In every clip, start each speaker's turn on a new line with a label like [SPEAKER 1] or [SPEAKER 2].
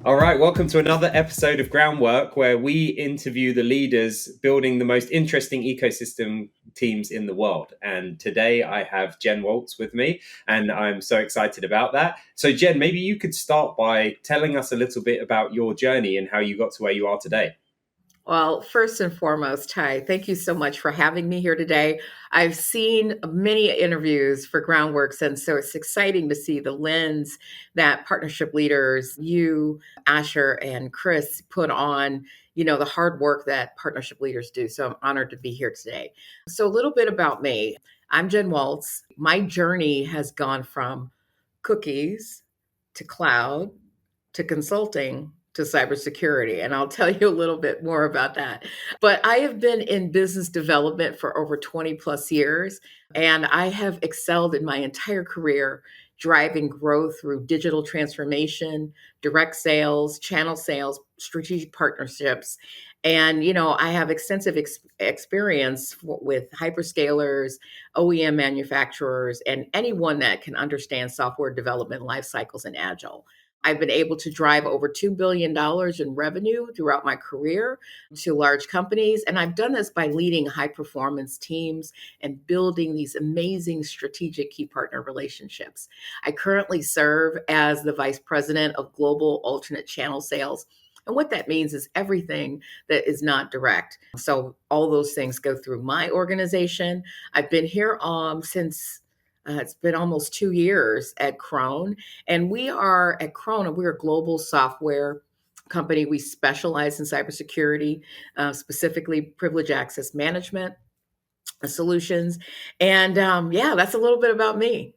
[SPEAKER 1] All right, welcome to another episode of Groundwork, where we interview the leaders building the most interesting ecosystem teams in the world. And today I have Jen Waltz with me, and I'm so excited about that. So, Jen, maybe you could start by telling us a little bit about your journey and how you got to where you are today.
[SPEAKER 2] Well, first and foremost, Ty, thank you so much for having me here today. I've seen many interviews for Groundworks, and so it's exciting to see the lens that partnership leaders, you, Asher, and Chris put on, the hard work that partnership leaders do. So I'm honored to be here today. So a little bit about me. I'm Jen Waltz. My journey has gone from cookies to cloud to consulting to cybersecurity. And I'll tell you a little bit more about that. But I have been in business development for over 20 plus years, and I have excelled in my entire career driving growth through digital transformation, direct sales, channel sales, strategic partnerships. And, I have extensive experience with hyperscalers, OEM manufacturers, and anyone that can understand software development life cycles and agile. I've been able to drive over $2 billion in revenue throughout my career to large companies. And I've done this by leading high performance teams and building these amazing strategic key partner relationships. I currently serve as the Vice President of Global Alternate Channel Sales. And what that means is everything that is not direct. So all those things go through my organization. I've been here since it's been almost 2 years at Kron. And we are at Kron, we're a global software company. We specialize in cybersecurity, specifically privilege access management solutions. And that's a little bit about me.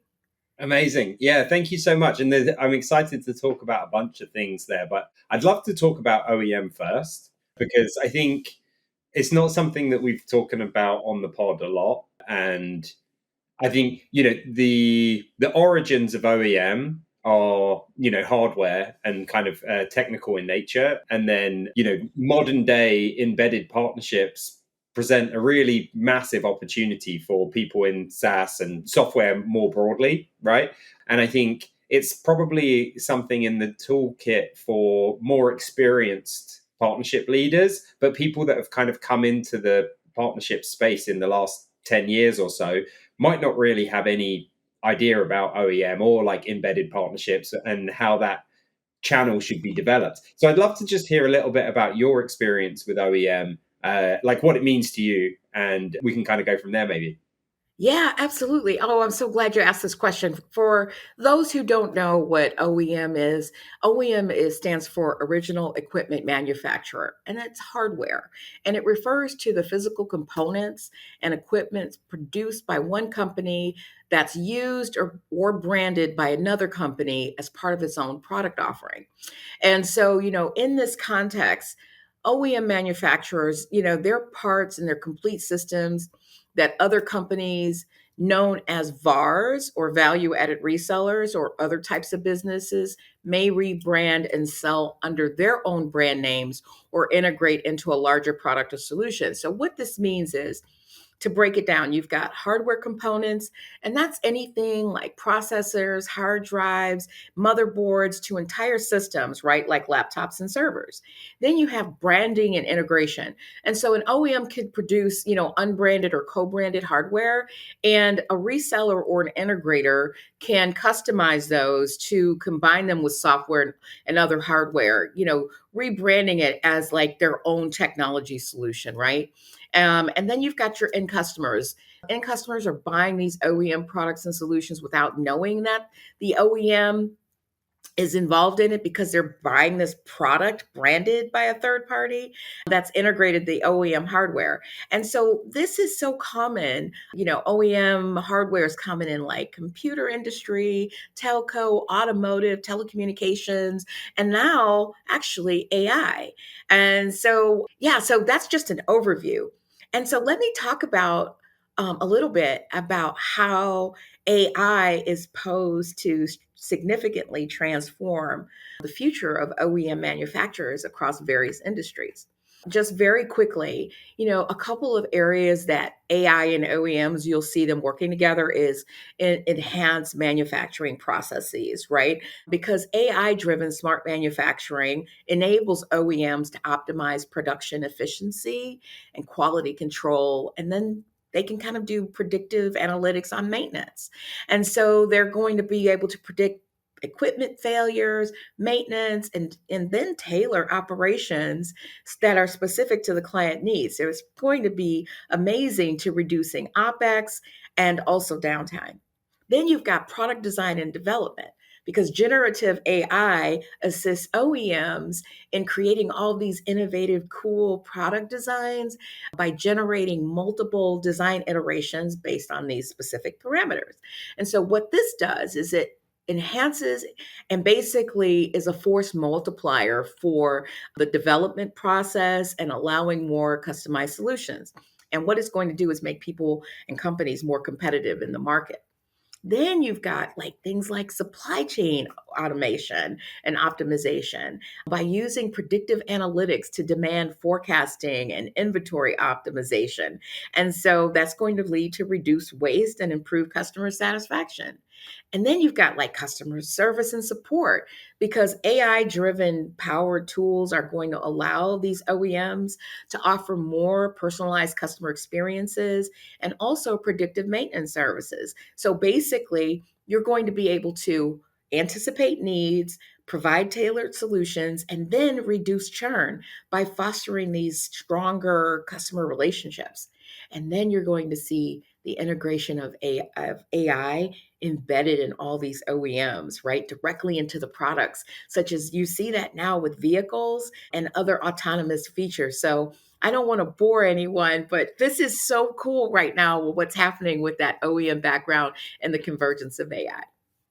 [SPEAKER 1] Amazing. Yeah, thank you so much. And I'm excited to talk about a bunch of things there, but I'd love to talk about OEM first, because I think it's not something that we've talked about on the pod a lot. And I think, the origins of OEM are, hardware and kind of technical in nature. And then, modern day embedded partnerships present a really massive opportunity for people in SaaS and software more broadly, right? And I think it's probably something in the toolkit for more experienced partnership leaders, but people that have kind of come into the partnership space in the last 10 years or so might not really have any idea about OEM or like embedded partnerships and how that channel should be developed. So I'd love to just hear a little bit about your experience with OEM, like what it means to you, and we can kind of go from there maybe.
[SPEAKER 2] Yeah, absolutely. Oh, I'm so glad you asked this question. For those who don't know what OEM stands for Original Equipment Manufacturer, and it's hardware. And it refers to the physical components and equipment produced by one company that's used or branded by another company as part of its own product offering. And so, in this context, OEM manufacturers, their parts and their complete systems that other companies known as VARs or value added resellers or other types of businesses may rebrand and sell under their own brand names or integrate into a larger product or solution. So, what this means is, to break it down, you've got hardware components, and that's anything like processors, hard drives, motherboards to entire systems, right? Like laptops and servers. Then you have branding and integration. And so an OEM could produce, unbranded or co-branded hardware, and a reseller or an integrator can customize those to combine them with software and other hardware, rebranding it as like their own technology solution, right? And then you've got your end customers. End customers are buying these OEM products and solutions without knowing that the OEM is involved in it because they're buying this product branded by a third party that's integrated the OEM hardware. And so this is so common. OEM hardware is common in like computer industry, telco, automotive, telecommunications, and now actually AI. And so, so that's just an overview. And so let me talk about a little bit about how AI is posed to significantly transform the future of OEM manufacturers across various industries. Just very quickly, a couple of areas that AI and OEMs, you'll see them working together is in enhanced manufacturing processes, right? Because AI driven smart manufacturing enables OEMs to optimize production efficiency and quality control. And then they can kind of do predictive analytics on maintenance. And so they're going to be able to predict equipment failures, maintenance, and then tailor operations that are specific to the client needs. So it's going to be amazing to reducing OPEX and also downtime. Then you've got product design and development because generative AI assists OEMs in creating all these innovative, cool product designs by generating multiple design iterations based on these specific parameters. And so, what this does is it enhances and basically is a force multiplier for the development process and allowing more customized solutions. And what it's going to do is make people and companies more competitive in the market. Then you've got like things like supply chain automation and optimization by using predictive analytics to demand forecasting and inventory optimization. And so that's going to lead to reduced waste and improve customer satisfaction. And then you've got like customer service and support because AI driven powered tools are going to allow these OEMs to offer more personalized customer experiences and also predictive maintenance services. So basically, you're going to be able to anticipate needs, provide tailored solutions, and then reduce churn by fostering these stronger customer relationships. And then you're going to see the integration of AI embedded in all these OEMs, right? Directly into the products, such as you see that now with vehicles and other autonomous features. So I don't want to bore anyone, but this is so cool right now with what's happening with that OEM background and the convergence of AI.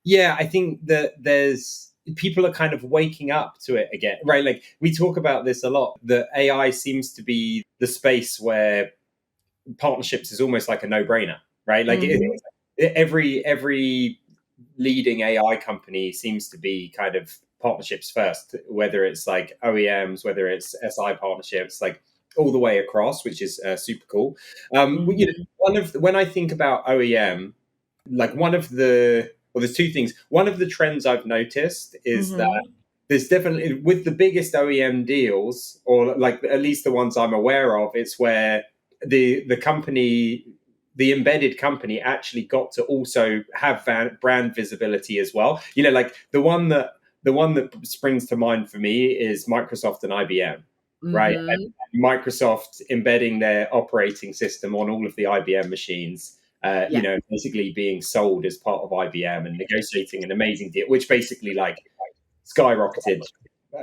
[SPEAKER 1] Yeah, I think that there's people are kind of waking up to it again, right? Like we talk about this a lot. The AI seems to be the space where partnerships is almost like a no-brainer, right? Like
[SPEAKER 2] Mhm.
[SPEAKER 1] every leading AI company seems to be kind of partnerships first, whether it's like OEMs, whether it's SI partnerships, like all the way across, which is super cool.
[SPEAKER 2] Mhm.
[SPEAKER 1] When I think about OEM, like there's two things. One of the trends I've noticed is that
[SPEAKER 2] Mhm.
[SPEAKER 1] there's definitely with the biggest OEM deals, or like at least the ones I'm aware of, it's where the company, the embedded company, actually got to also have brand visibility as well. Like the one that springs to mind for me is Microsoft and IBM, right?
[SPEAKER 2] Mhm.
[SPEAKER 1] And Microsoft embedding their operating system on all of the IBM machines.
[SPEAKER 2] Yeah.
[SPEAKER 1] Basically being sold as part of IBM and negotiating an amazing deal, which basically like skyrocketed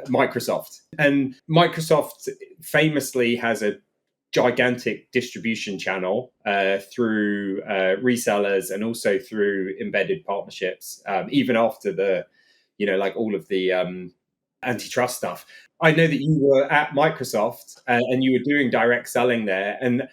[SPEAKER 1] Microsoft. And Microsoft famously has a gigantic distribution channel through resellers and also through embedded partnerships, even after like all of the antitrust stuff. I know that you were at Microsoft and you were doing direct selling there. And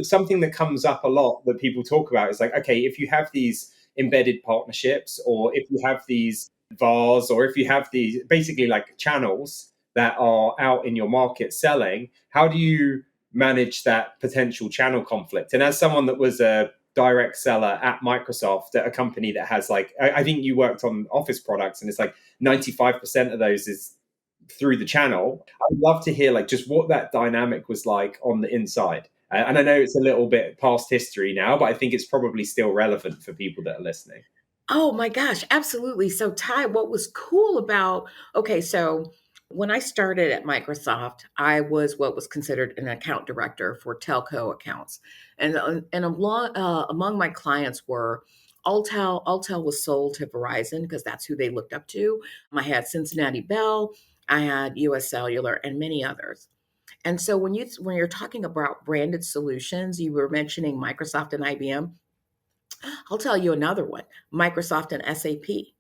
[SPEAKER 1] something that comes up a lot that people talk about is like, okay, if you have these embedded partnerships, or if you have these VARs, or if you have these basically like channels that are out in your market selling, how do you manage that potential channel conflict? And as someone that was a direct seller at Microsoft, at a company that has like, I think you worked on Office products, and it's like 95% of those is through the channel. I'd love to hear like just what that dynamic was like on the inside. And I know it's a little bit past history now, but I think it's probably still relevant for people that are listening.
[SPEAKER 2] Oh my gosh, absolutely. So, Ty, what was cool about, okay, so when I started at Microsoft, I was what was considered an account director for telco accounts. And among my clients were Alltel. Alltel was sold to Verizon because that's who they looked up to. I had Cincinnati Bell, I had US Cellular, and many others. And so when you're talking about branded solutions, you were mentioning Microsoft and IBM. I'll tell you another one, Microsoft and SAP,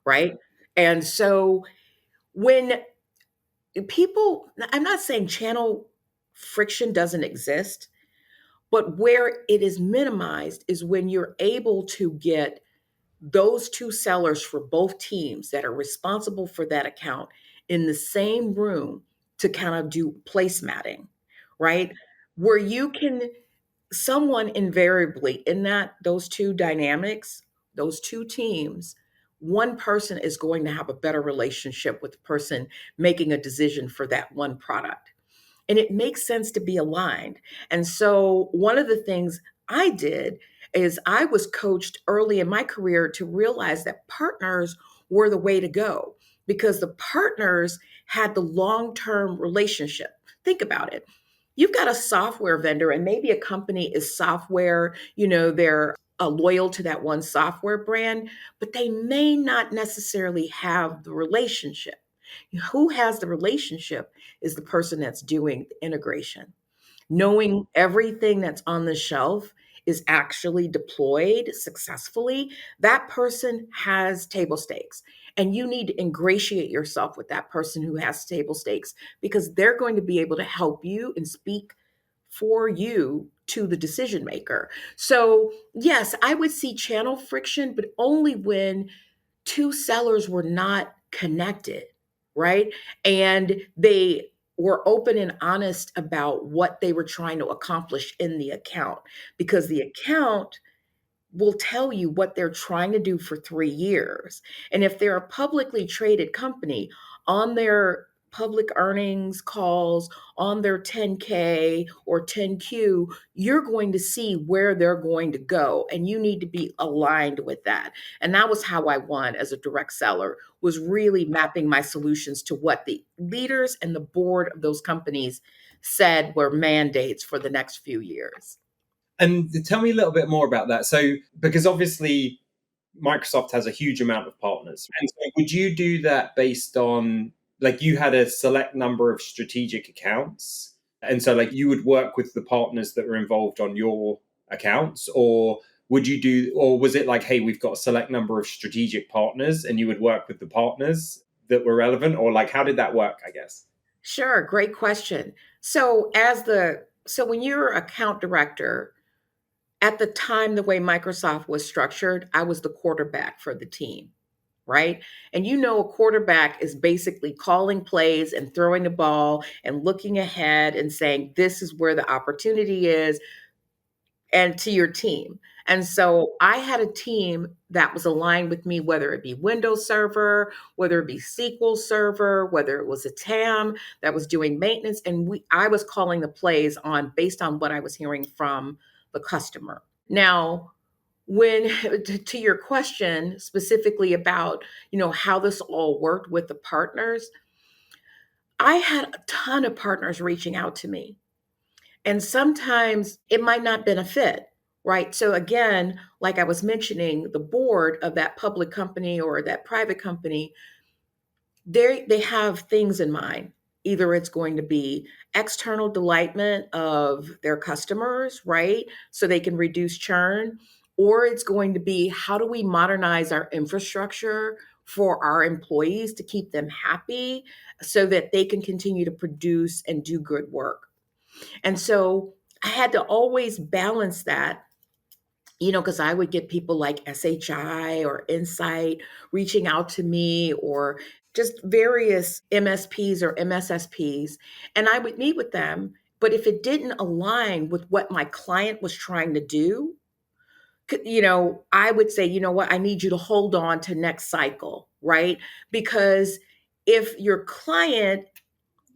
[SPEAKER 2] right? And so when people, I'm not saying channel friction doesn't exist, but where it is minimized is when you're able to get those two sellers for both teams that are responsible for that account in the same room to kind of do placematting, right? Where you can, someone invariably in that, those two dynamics, those two teams, one person is going to have a better relationship with the person making a decision for that one product. And it makes sense to be aligned. And so, one of the things I did is I was coached early in my career to realize that partners were the way to go because the partners had the long term relationship. Think about it. You've got a software vendor, and maybe a company is software, they're loyal to that one software brand, but they may not necessarily have the relationship. Who has the relationship is the person that's doing the integration. Knowing everything that's on the shelf is actually deployed successfully, that person has table stakes. And you need to ingratiate yourself with that person who has table stakes because they're going to be able to help you and speak for you to the decision maker. So, yes, I would see channel friction, but only when two sellers were not connected, right? And they were open and honest about what they were trying to accomplish in the account because the account will tell you what they're trying to do for 3 years. And if they're a publicly traded company, on their public earnings calls, on their 10K or 10Q, you're going to see where they're going to go. And you need to be aligned with that. And that was how I won as a direct seller, was really mapping my solutions to what the leaders and the board of those companies said were mandates for the next few years.
[SPEAKER 1] And tell me a little bit more about that. So, because obviously Microsoft has a huge amount of partners. And so would you do that based on, like, you had a select number of strategic accounts? And so, like, you would work with the partners that were involved on your accounts? Or was it like, hey, we've got a select number of strategic partners and you would work with the partners that were relevant? Or, like, how did that work, I guess?
[SPEAKER 2] Sure, great question. So when you're account director, at the time the way Microsoft was structured, I was the quarterback for the team, right? And a quarterback is basically calling plays and throwing the ball and looking ahead and saying this is where the opportunity is and to your team. And so I had a team that was aligned with me, whether it be Windows Server, whether it be SQL Server, whether it was a TAM that was doing maintenance. And I was calling the plays based on what I was hearing from the customer. Now, when to your question specifically about, how this all worked with the partners, I had a ton of partners reaching out to me. And sometimes it might not been a fit, right? So again, like I was mentioning, the board of that public company or that private company, they have things in mind. Either it's going to be external delightment of their customers, right? So they can reduce churn, or it's going to be how do we modernize our infrastructure for our employees to keep them happy so that they can continue to produce and do good work. And so I had to always balance that, because I would get people like SHI or Insight reaching out to me or just various MSPs or MSSPs. And I would meet with them. But if it didn't align with what my client was trying to do, I would say, you know what, I need you to hold on to next cycle, right? Because if your client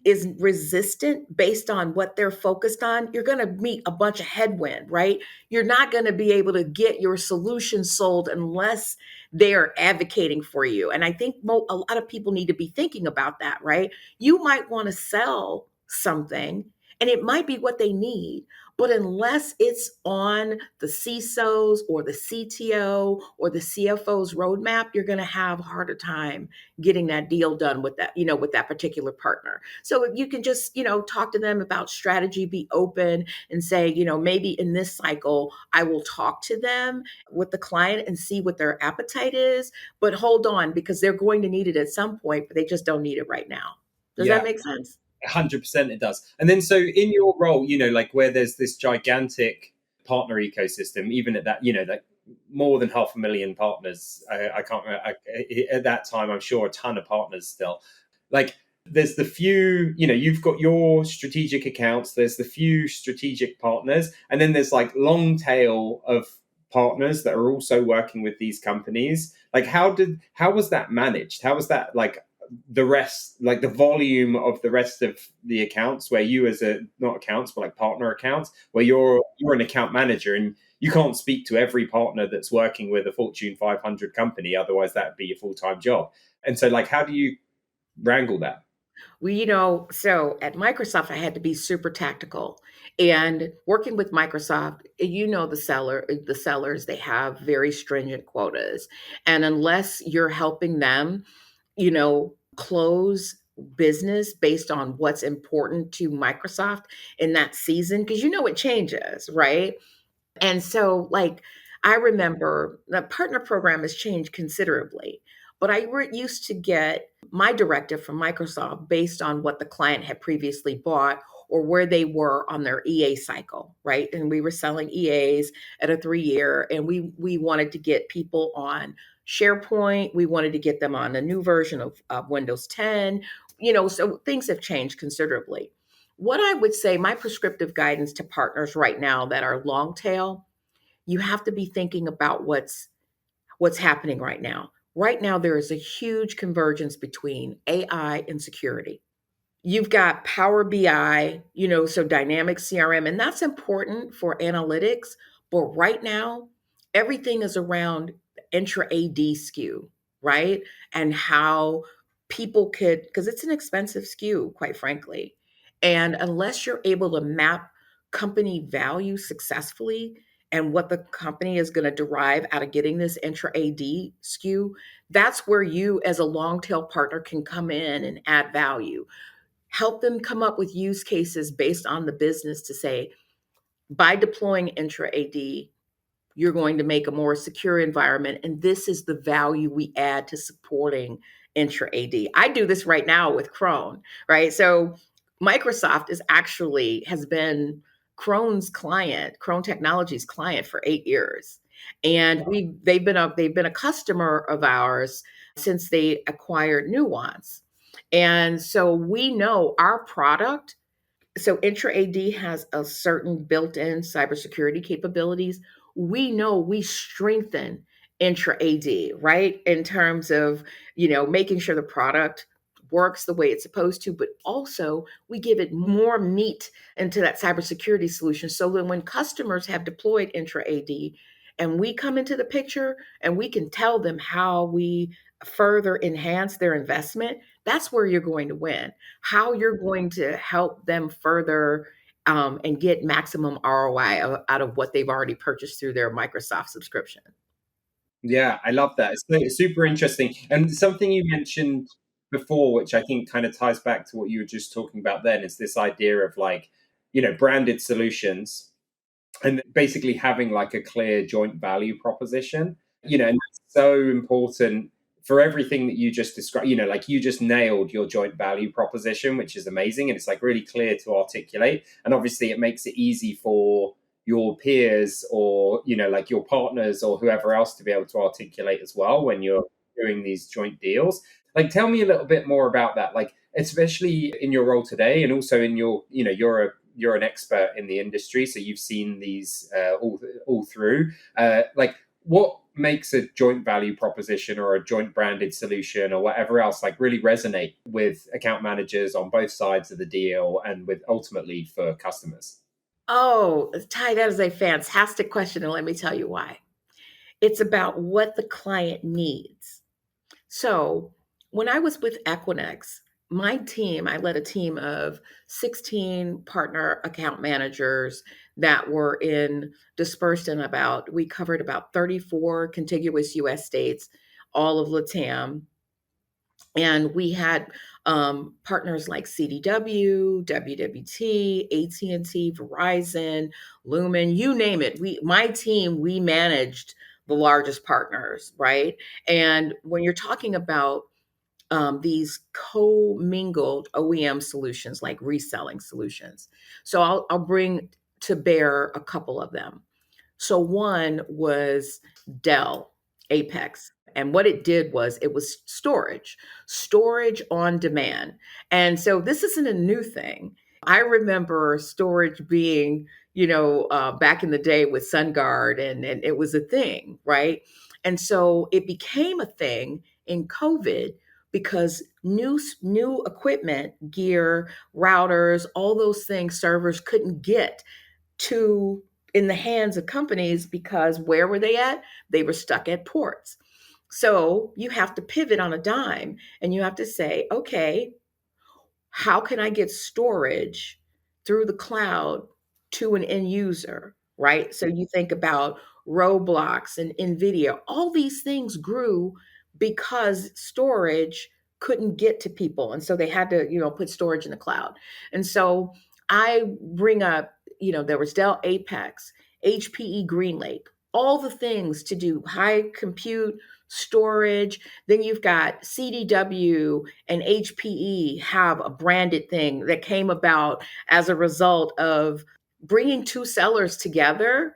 [SPEAKER 2] is resistant based on what they're focused on, you're going to meet a bunch of headwind, right? You're not going to be able to get your solution sold unless they are advocating for you. And I think a lot of people need to be thinking about that, right? You might want to sell something and it might be what they need, but unless it's on the CISO's or the CTO or the CFO's roadmap, you're going to have a harder time getting that deal done with that, with that particular partner. So you can just, talk to them about strategy, be open and say, maybe in this cycle, I will talk to them with the client and see what their appetite is, but hold on because they're going to need it at some point, but they just don't need it right now. Does
[SPEAKER 1] Yeah.
[SPEAKER 2] that make sense?
[SPEAKER 1] 100% it does. And then, so in your role, like where there's this gigantic partner ecosystem, even at that, like more than 500,000 partners, I can't remember, at that time, I'm sure a ton of partners still. Like, There's the few, you've got your strategic accounts, there's the few strategic partners, and then there's like long tail of partners that are also working with these companies. Like how was that managed? How was that like the rest, like the volume of the rest of the accounts where you as a not accounts but like partner accounts where you're an account manager and you can't speak to every partner that's working with a Fortune 500 company, otherwise that'd be a full-time job. And so like how do you wrangle that?
[SPEAKER 2] So at Microsoft, I had to be super tactical. And working with Microsoft, the sellers, they have very stringent quotas. And unless you're helping them, close business based on what's important to Microsoft in that season, because it changes, right? And so, like, I remember the partner program has changed considerably, but used to get my directive from Microsoft based on what the client had previously bought or where they were on their EA cycle, right? And we were selling EAs at a 3 year, and we wanted to get people on SharePoint. We wanted to get them on a new version of Windows 10. So things have changed considerably. What I would say, my prescriptive guidance to partners right now that are long tail, you have to be thinking about what's happening right now. Right now, there is a huge convergence between AI and security. You've got Power BI, so dynamic CRM, and that's important for analytics. But right now, everything is around intra AD SKU, right? And how people because it's an expensive SKU, quite frankly. And unless you're able to map company value successfully and what the company is going to derive out of getting this intra AD SKU, that's where you, as a long tail partner, can come in and add value. Help them come up with use cases based on the business to say, by deploying intra AD, you're going to make a more secure environment. And this is the value we add to supporting intra AD. I do this right now with Kron, right? So Microsoft has been Kron Technologies client for 8 years. And they've been a customer of ours since they acquired Nuance. And so we know our product. So Intra AD has a certain built-in cybersecurity capabilities. We know we strengthen Intra AD, right? In terms of, making sure the product works the way it's supposed to, but also we give it more meat into that cybersecurity solution so that when customers have deployed Intra AD and we come into the picture and we can tell them how we further enhance their investment, that's where you're going to win. How you're going to help them further and get maximum ROI out of what they've already purchased through their Microsoft subscription.
[SPEAKER 1] Yeah, I love that. It's super interesting. And something you mentioned before, which I think kind of ties back to what you were just talking about then, is this idea of like, branded solutions and basically having like a clear joint value proposition, and that's so important for everything that you just described. Like you just nailed your joint value proposition, which is amazing. And it's like really clear to articulate. And obviously it makes it easy for your peers or, like your partners or whoever else to be able to articulate as well when you're doing these joint deals. Like, tell me a little bit more about that, like, especially in your role today and also in you're an expert in the industry, so you've seen these all through. Like, what makes a joint value proposition or a joint branded solution or whatever else like really resonate with account managers on both sides of the deal and with ultimately for customers?
[SPEAKER 2] Oh, Ty, that is a fantastic question. And let me tell you why. It's about what the client needs. So when I was with Equinix, I led a team of 16 partner account managers that were dispersed we covered about 34 contiguous US states, all of LATAM. And we had partners like CDW, WWT, AT&T, Verizon, Lumen, you name it. My team, we managed the largest partners, right? And when you're talking about these co-mingled OEM solutions, like reselling solutions, so I'll bring to bear a couple of them. So one was Dell Apex. And what it did was it was storage on demand. And so this isn't a new thing. I remember storage being, back in the day with SunGuard, and it was a thing, right? And so it became a thing in COVID because new equipment, gear, routers, all those things, servers couldn't get to in the hands of companies because where were they at? They were stuck at ports. So you have to pivot on a dime and you have to say, okay, how can I get storage through the cloud to an end user, right? So you think about Roblox and NVIDIA, all these things grew because storage couldn't get to people. And so they had to, put storage in the cloud. And so I bring up, there was Dell Apex, HPE GreenLake, all the things to do high compute storage. Then you've got CDW and HPE have a branded thing that came about as a result of bringing two sellers together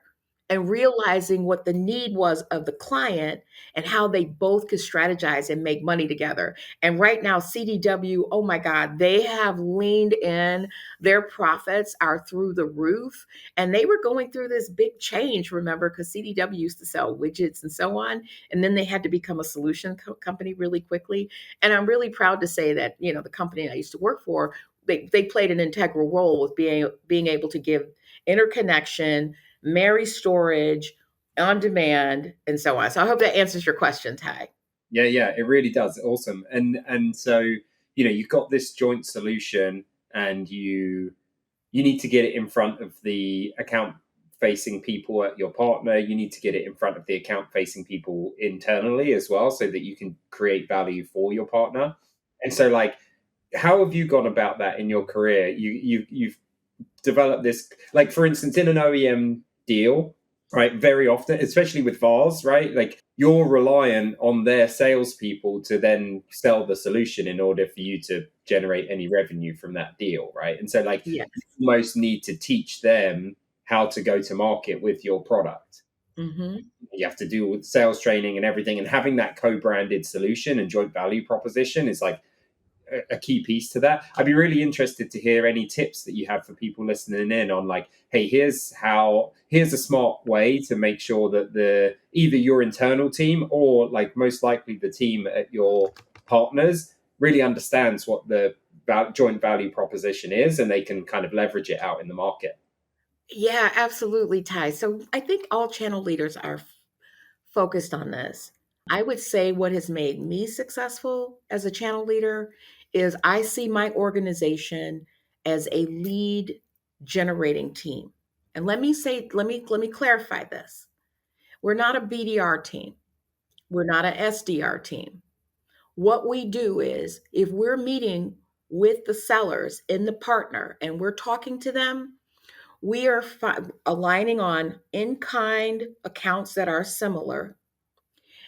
[SPEAKER 2] and realizing what the need was of the client and how they both could strategize and make money together. And right now, CDW, oh my God, they have leaned in. Their profits are through the roof. And they were going through this big change, remember, because CDW used to sell widgets and so on. And then they had to become a solution company really quickly. And I'm really proud to say that, the company I used to work for, they played an integral role with being able to give interconnection, marry storage, on demand, and so on. So I hope that answers your question, Ty.
[SPEAKER 1] Yeah, it really does. Awesome. And so, you've got this joint solution and you need to get it in front of the account facing people at your partner. You need to get it in front of the account facing people internally as well, so that you can create value for your partner. And so, like, how have you gone about that in your career? You've developed this, like, for instance, in an OEM deal, right? Very often, especially with VARs, right? Like, you're reliant on their salespeople to then sell the solution in order for you to generate any revenue from that deal, right? And so, like,
[SPEAKER 2] Yes.
[SPEAKER 1] you almost need to teach them how to go to market with your product.
[SPEAKER 2] Mm-hmm.
[SPEAKER 1] You have to do with sales training and everything, and having that co-branded solution and joint value proposition is like a key piece to that. I'd be really interested to hear any tips that you have for people listening in on, like, hey, here's a smart way to make sure that either your internal team or, like, most likely the team at your partners really understands what the joint value proposition is, and they can kind of leverage it out in the market.
[SPEAKER 2] Yeah, absolutely, Ty. So I think all channel leaders are focused on this. I would say what has made me successful as a channel leader is I see my organization as a lead generating team. And let me clarify this. We're not a BDR team. We're not an SDR team. What we do is if we're meeting with the sellers in the partner and we're talking to them, we are aligning on in kind accounts that are similar,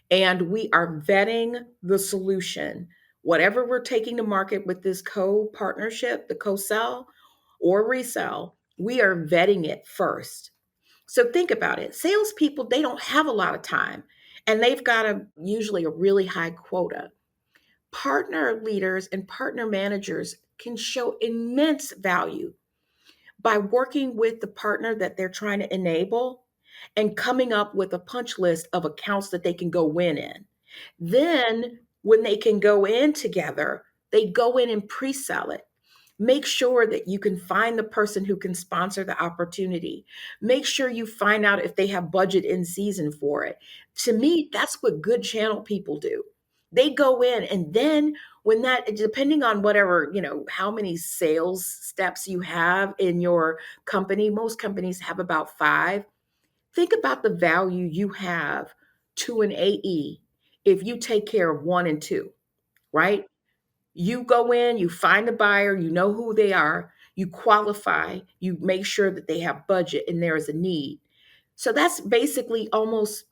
[SPEAKER 2] and we are vetting the solution. Whatever we're taking to market with this co partnership, the co sell or resell, we are vetting it first. So think about it. Salespeople, they don't have a lot of time and they've got usually a really high quota. Partner leaders and partner managers can show immense value by working with the partner that they're trying to enable and coming up with a punch list of accounts that they can go win in. Then, when they can go in together, they go in and pre sell it. Make sure that you can find the person who can sponsor the opportunity. Make sure you find out if they have budget in season for it. To me, that's what good channel people do. They go in and then when that, depending on whatever, how many sales steps you have in your company, most companies have about 5. Think about the value you have to an AE if you take care of 1 and 2, right? You go in, you find the buyer, you know who they are, you qualify, you make sure that they have budget and there is a need. So that's basically almost,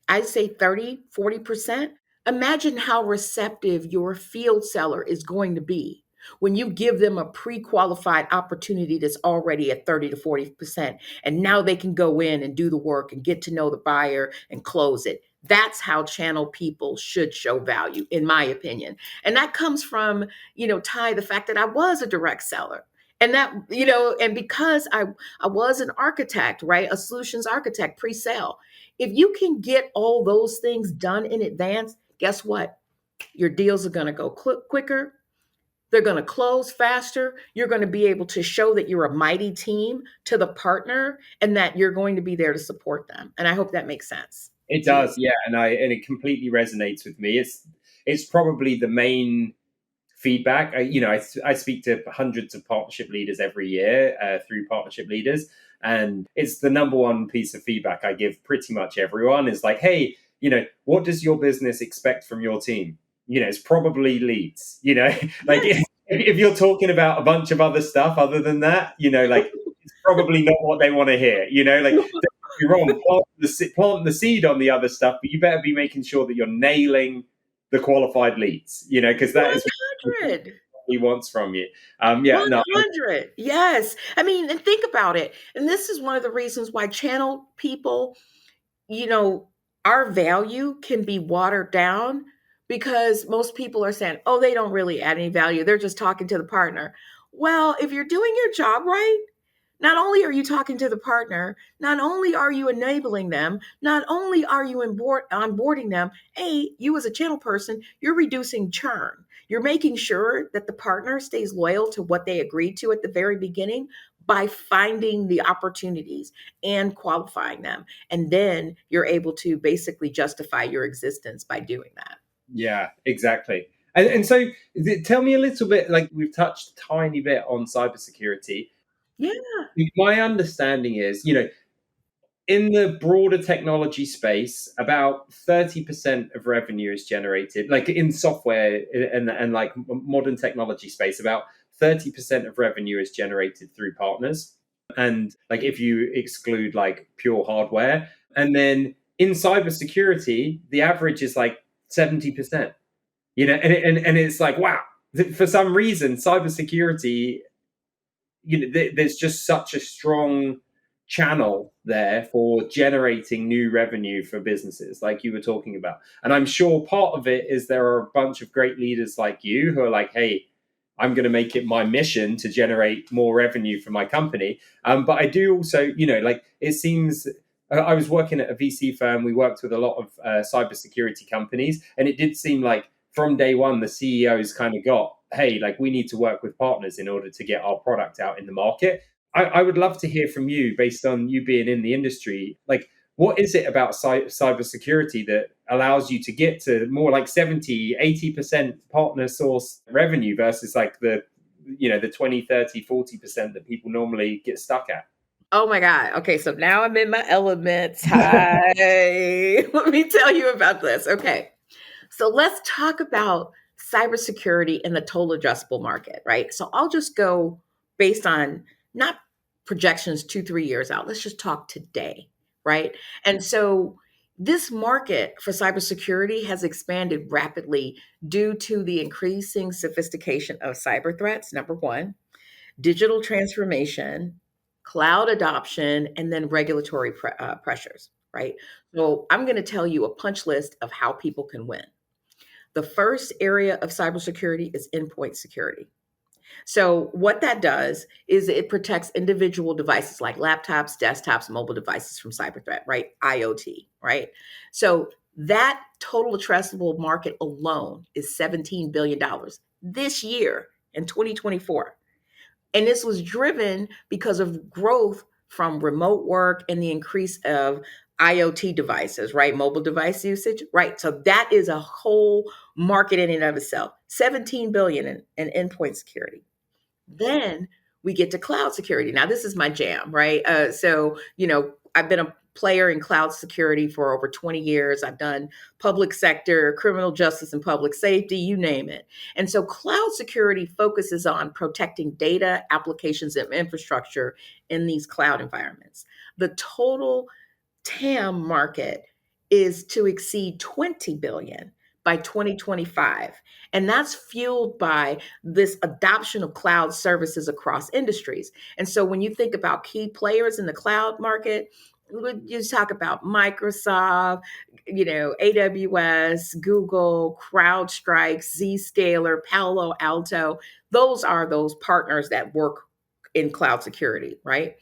[SPEAKER 2] I'd say 30, 40%. Imagine how receptive your field seller is going to be when you give them a pre-qualified opportunity that's already at 30 to 40%. And now they can go in and do the work and get to know the buyer and close it. That's how channel people should show value, in my opinion. And that comes from, Ty, the fact that I was a direct seller. And that, and because I was an architect, right? A solutions architect pre-sale. If you can get all those things done in advance, guess what? Your deals are going to go quicker. They're going to close faster. You're going to be able to show that you're a mighty team to the partner and that you're going to be there to support them. And I hope that makes sense
[SPEAKER 1] It
[SPEAKER 2] to you.
[SPEAKER 1] does, yeah, and it completely resonates with me. It's probably the main feedback. I speak to hundreds of partnership leaders every year through partnership leaders, and it's the number one piece of feedback I give pretty much everyone is like, hey, what does your business expect from your team? It's probably leads. Like
[SPEAKER 2] Yes.
[SPEAKER 1] if you're talking about a bunch of other stuff other than that, like it's probably not what they want to hear. Like you're wrong. Plant the seed on the other stuff, but you better be making sure that you're nailing the qualified leads. Because that is what
[SPEAKER 2] 100.
[SPEAKER 1] he wants from you. Yeah, no,
[SPEAKER 2] 100. Yes. I mean, and think about it. And this is one of the reasons why channel people, you know, our value can be watered down because most people are saying, oh, they don't really add any value. They're just talking to the partner. Well, if you're doing your job right, not only are you talking to the partner, not only are you enabling them, not only are you onboarding them, you as a channel person, you're reducing churn. You're making sure that the partner stays loyal to what they agreed to at the very beginning by finding the opportunities and qualifying them. And then you're able to basically justify your existence by doing that.
[SPEAKER 1] yeah, exactly. And so, tell me a little bit. Like we've touched a tiny bit on cybersecurity.
[SPEAKER 2] Yeah.
[SPEAKER 1] My understanding is, in the broader technology space, about 30% of revenue is generated, like in software and like modern technology space, about 30% of revenue is generated through partners. And like if you exclude like pure hardware, and then in cybersecurity, the average is like 70%, and it's like, wow, for some reason, cybersecurity, there's just such a strong channel there for generating new revenue for businesses like you were talking about. And I'm sure part of it is there are a bunch of great leaders like you who are like, hey, I'm going to make it my mission to generate more revenue for my company. But I do also, like it seems, I was working at a VC firm. We worked with a lot of cybersecurity companies, and it did seem like from day one, the CEOs kind of got, hey, like we need to work with partners in order to get our product out in the market. I would love to hear from you, based on you being in the industry, like what is it about cybersecurity that allows you to get to more like 70-80% partner source revenue versus like the 20-30-40% that people normally get stuck at?
[SPEAKER 2] Oh my God. Okay, so now I'm in my element. Hi. Let me tell you about this. Okay. So let's talk about cybersecurity and the total addressable market, right? So I'll just go based on not projections 2, 3 years out. Let's just talk today, right? And so this market for cybersecurity has expanded rapidly due to the increasing sophistication of cyber threats, number one, digital transformation, cloud adoption, and then regulatory pressures, right? So I'm going to tell you a punch list of how people can win. The first area of cybersecurity is endpoint security. So, what that does is it protects individual devices like laptops, desktops, mobile devices from cyber threat, right? IoT, right? So, that total addressable market alone is $17 billion this year in 2024. And this was driven because of growth from remote work and the increase of IoT devices, right? Mobile device usage, right? So that is a whole market in and of itself. 17 billion in endpoint security. Then we get to cloud security. Now, this is my jam, right? I've been a player in cloud security for over 20 years. I've done public sector, criminal justice, and public safety, you name it. And so, cloud security focuses on protecting data, applications, and infrastructure in these cloud environments. The total TAM market is to exceed 20 billion by 2025. And that's fueled by this adoption of cloud services across industries. And so when you think about key players in the cloud market, You talk about Microsoft, AWS, Google, CrowdStrike, Zscaler, Palo Alto. Those are those partners that work in cloud security, right?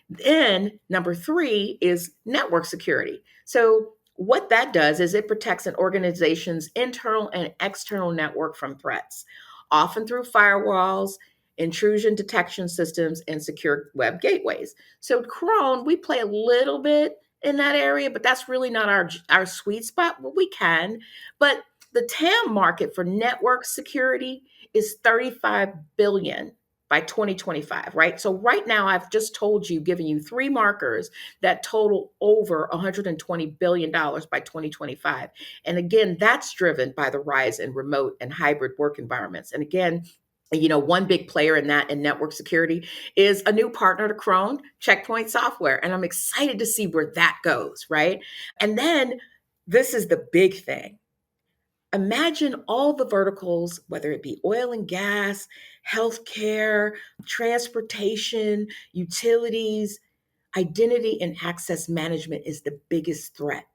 [SPEAKER 2] Then number three is network security. So what that does is it protects an organization's internal and external network from threats, often through firewalls, intrusion detection systems, and secure web gateways. So Kron, we play a little bit in that area, but that's really not our sweet spot. But we can. But the TAM market for network security is 35 billion by 2025, right? So right now I've just told you, given you three markers that total over $120 billion by 2025. And again, that's driven by the rise in remote and hybrid work environments. And again, one big player in that in network security is a new partner to Kron, Checkpoint Software. And I'm excited to see where that goes, right? And then this is the big thing. Imagine all the verticals, whether it be oil and gas, healthcare, transportation, utilities, identity and access management is the biggest threat.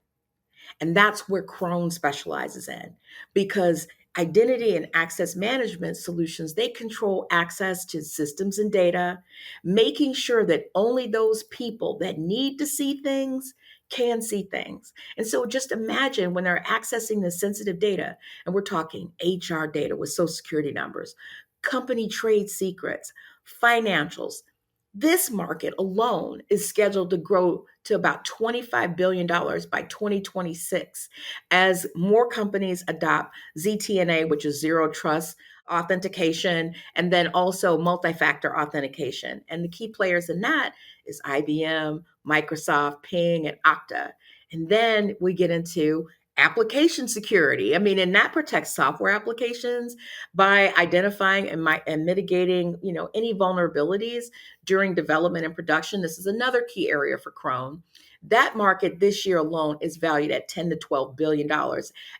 [SPEAKER 2] And that's where Kron specializes in, because identity and access management solutions, they control access to systems and data, making sure that only those people that need to see things can see things. And so just imagine when they're accessing the sensitive data, and we're talking HR data with social security numbers, company trade secrets, financials. This market alone is scheduled to grow to about $25 billion by 2026 as more companies adopt ZTNA, which is zero trust authentication, and then also multi-factor authentication. And the key players in that is IBM, Microsoft, Ping, and Okta. And then we get into application security. I mean, and that protects software applications by identifying and mitigating, any vulnerabilities during development and production. This is another key area for Kron. That market this year alone is valued at $10 to $12 billion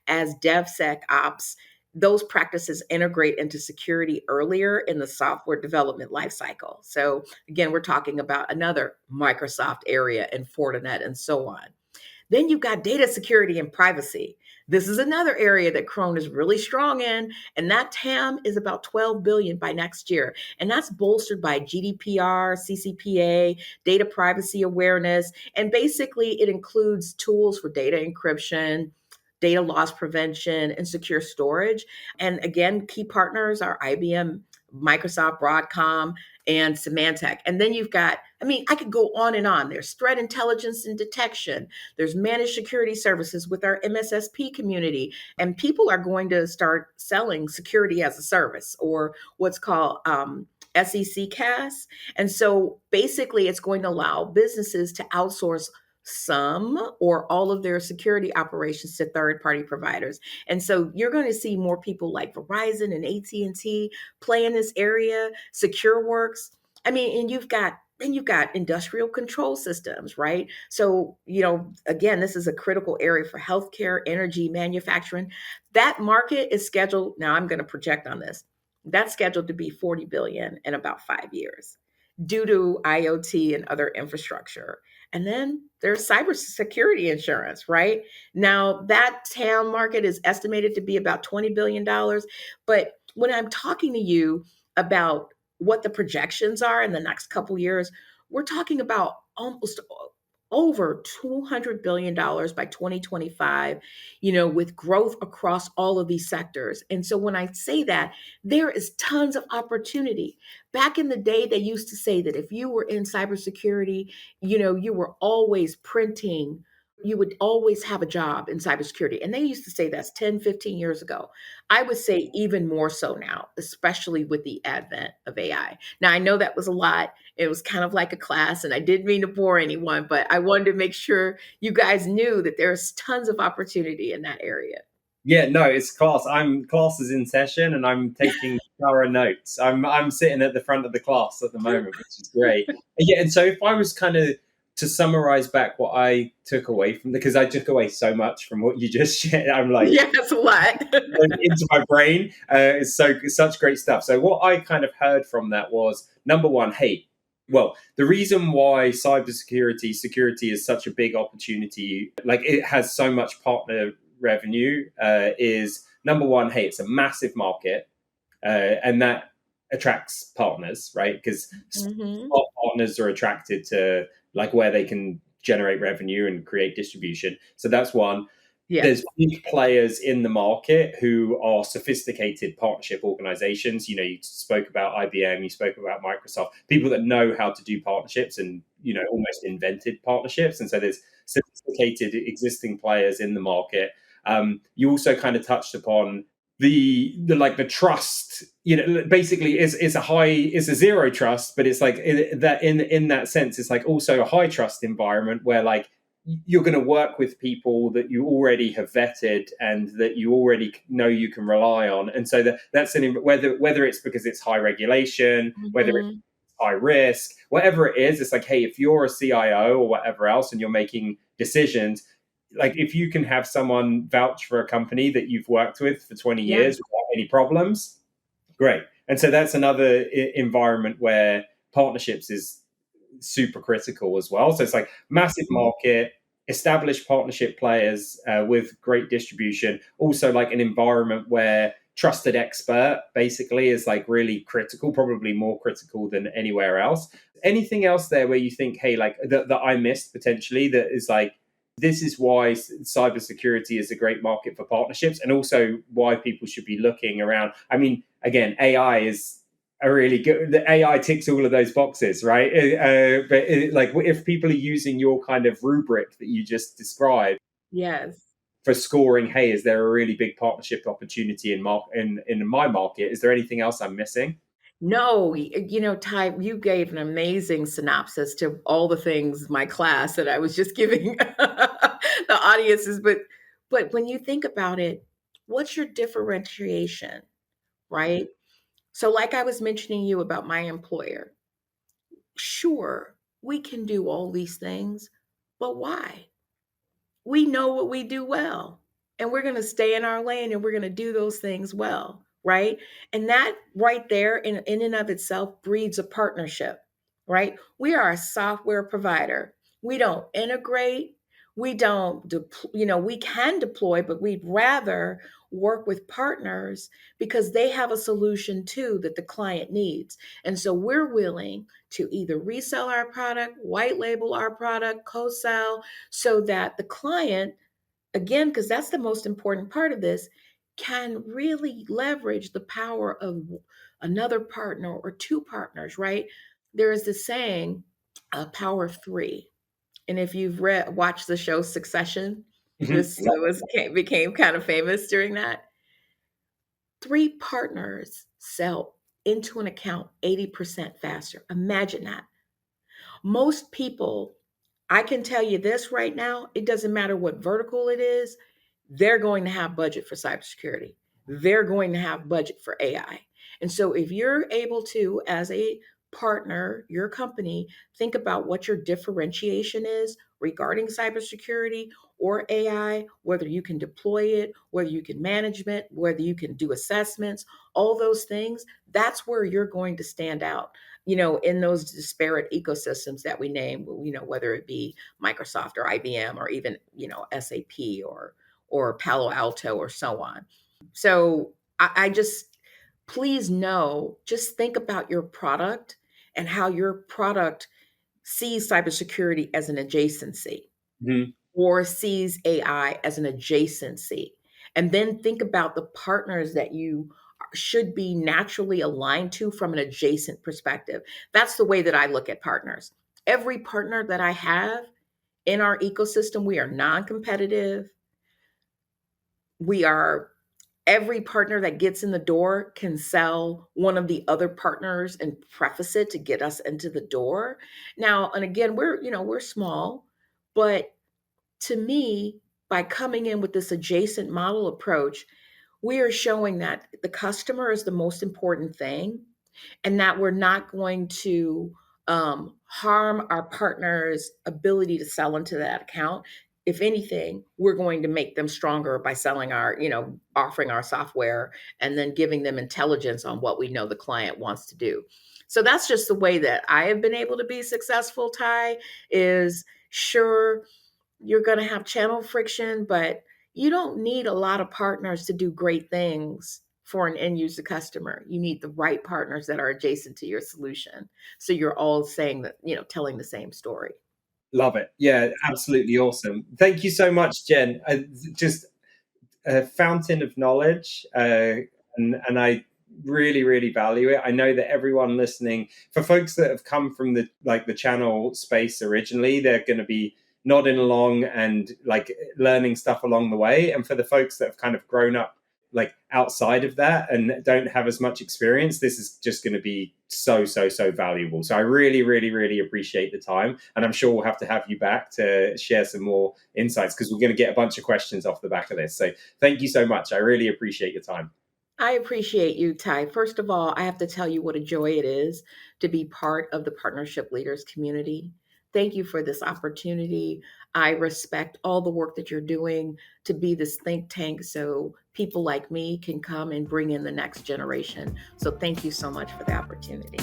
[SPEAKER 2] as DevSecOps. Those practices integrate into security earlier in the software development lifecycle. So again, we're talking about another Microsoft area and Fortinet and so on. Then you've got data security and privacy. This is another area that Kron is really strong in, and that TAM is about 12 billion by next year. And that's bolstered by GDPR, CCPA, data privacy awareness, and basically it includes tools for data encryption, data loss prevention, and secure storage. And again, key partners are IBM, Microsoft, Broadcom, and Symantec. And then you've got, I could go on and on. There's threat intelligence and detection. There's managed security services with our MSSP community. And people are going to start selling security as a service, or what's called SEC CAS. And so basically it's going to allow businesses to outsource some or all of their security operations to third-party providers. And so you're going to see more people like Verizon and AT&T play in this area, SecureWorks. And you've got industrial control systems, right? So, again, this is a critical area for healthcare, energy, manufacturing. That market is scheduled, now I'm going to project on this, that's scheduled to be 40 billion in about 5 years due to IoT and other infrastructure. And then there's cybersecurity insurance, right? Now, that TAM market is estimated to be about $20 billion. But when I'm talking to you about what the projections are in the next couple years, we're talking about almost over $200 billion by 2025, with growth across all of these sectors. And so when I say that, there is tons of opportunity. Back in the day, they used to say that if you were in cybersecurity, you were always printing, you would always have a job in cybersecurity. And they used to say that's 10, 15 years ago. I would say even more so now, especially with the advent of AI. Now, I know that was a lot. It was kind of like a class, and I didn't mean to bore anyone, but I wanted to make sure you guys knew that there's tons of opportunity in that area.
[SPEAKER 1] Yeah, no, it's class. Class is in session, and I'm taking thorough notes. I'm sitting at the front of the class at the moment, which is great. Yeah, and so if I was kind of to summarize back what I took away from, because I took away so much from what you just shared, I'm like,
[SPEAKER 2] yeah, that's a lot
[SPEAKER 1] into my brain. It's such great stuff. So what I kind of heard from that was, number one, hey, Well, the reason why cybersecurity security is such a big opportunity, like it has so much partner revenue, is number one, hey, it's a massive market, and that attracts partners, right? Because
[SPEAKER 2] Hmm.
[SPEAKER 1] partners are attracted to like where they can generate revenue and create distribution. So that's one. There's
[SPEAKER 2] Yes.
[SPEAKER 1] big players in the market who are sophisticated partnership organizations. You know, you spoke about IBM, you spoke about Microsoft, people that know how to do partnerships and, you know, almost invented partnerships. And so there's sophisticated existing players in the market. You also kind of touched upon the like the trust, you know, basically is a zero trust, but it's like in that sense it's like also a high trust environment where like you're going to work with people that you already have vetted and that you already know you can rely on. And so that's whether it's because it's high regulation, whether it's
[SPEAKER 2] Hmm.
[SPEAKER 1] high risk, whatever it is, it's like, hey, if you're a CIO or whatever else and you're making decisions, like if you can have someone vouch for a company that you've worked with for 20
[SPEAKER 2] Yeah.
[SPEAKER 1] years without any problems, great. And so that's another environment where partnerships is super critical as well. So it's like massive market, established partnership players with great distribution. Also, like an environment where trusted expert basically is like really critical, probably more critical than anywhere else. Anything else there where you think, hey, like that I missed potentially that is like, this is why cybersecurity is a great market for partnerships and also why people should be looking around. I mean, again, AI is a really good, the AI ticks all of those boxes, right? Like if people are using your kind of rubric that you just described
[SPEAKER 2] Yes.
[SPEAKER 1] for scoring, hey, is there a really big partnership opportunity in my market? Is there anything else I'm missing?
[SPEAKER 2] No, Ty, you gave an amazing synopsis to all the things my class that I was just giving the audiences. But when you think about it, what's your differentiation, right? So, like I was mentioning you about my employer, sure, we can do all these things, but why? We know what we do well, and we're going to stay in our lane and we're going to do those things well, right? And that right there in and of itself breeds a partnership, right? We are a software provider. We don't integrate, we don't we can deploy, but we'd rather work with partners because they have a solution too that the client needs. And so we're willing to either resell our product, white label our product, co-sell, so that the client, again, because that's the most important part of this, can really leverage the power of another partner or two partners, right? There is this saying, power of three. And if you've watched the show Succession,
[SPEAKER 1] Mhm.
[SPEAKER 2] this became kind of famous during that. Three partners sell into an account 80% faster. Imagine that. Most people, I can tell you this right now, it doesn't matter what vertical it is, they're going to have budget for cybersecurity. They're going to have budget for AI. And so if you're able to, as a partner, your company, think about what your differentiation is regarding cybersecurity or AI, whether you can deploy it, whether you can manage it, whether you can do assessments, all those things, that's where you're going to stand out, in those disparate ecosystems that we name, whether it be Microsoft or IBM or even, SAP or Palo Alto or so on. So I just, please know, just think about your product and how your product sees cybersecurity as an adjacency
[SPEAKER 1] Mhm.
[SPEAKER 2] or sees AI as an adjacency. And then think about the partners that you should be naturally aligned to from an adjacent perspective. That's the way that I look at partners. Every partner that I have in our ecosystem, we are non competitive. We are Every partner that gets in the door can sell one of the other partners and preface it to get us into the door. Now, and again, we're small, but to me, by coming in with this adjacent model approach, we are showing that the customer is the most important thing and that we're not going to harm our partner's ability to sell into that account. if anything, we're going to make them stronger by selling our, offering our software and then giving them intelligence on what we know the client wants to do. So that's just the way that I have been able to be successful, Ty, is sure, you're going to have channel friction, but you don't need a lot of partners to do great things for an end user customer. You need the right partners that are adjacent to your solution. So you're all saying that, telling the same story.
[SPEAKER 1] Love it. Yeah, absolutely awesome. Thank you so much, Jen. Just a fountain of knowledge, and I really, really value it. I know that everyone listening, for folks that have come from the channel space originally, they're going to be nodding along and like learning stuff along the way. And for the folks that have kind of grown up like outside of that and don't have as much experience, this is just going to be so valuable. So I really, really, really appreciate the time, and I'm sure we'll have to have you back to share some more insights, because we're going to get a bunch of questions off the back of this. So thank you so much. I really appreciate your time.
[SPEAKER 2] I appreciate you, Ty. First of all, I have to tell you what a joy it is to be part of the Partnership Leaders community. Thank you for this opportunity. I respect all the work that you're doing to be this think tank so people like me can come and bring in the next generation. So thank you so much for the opportunity.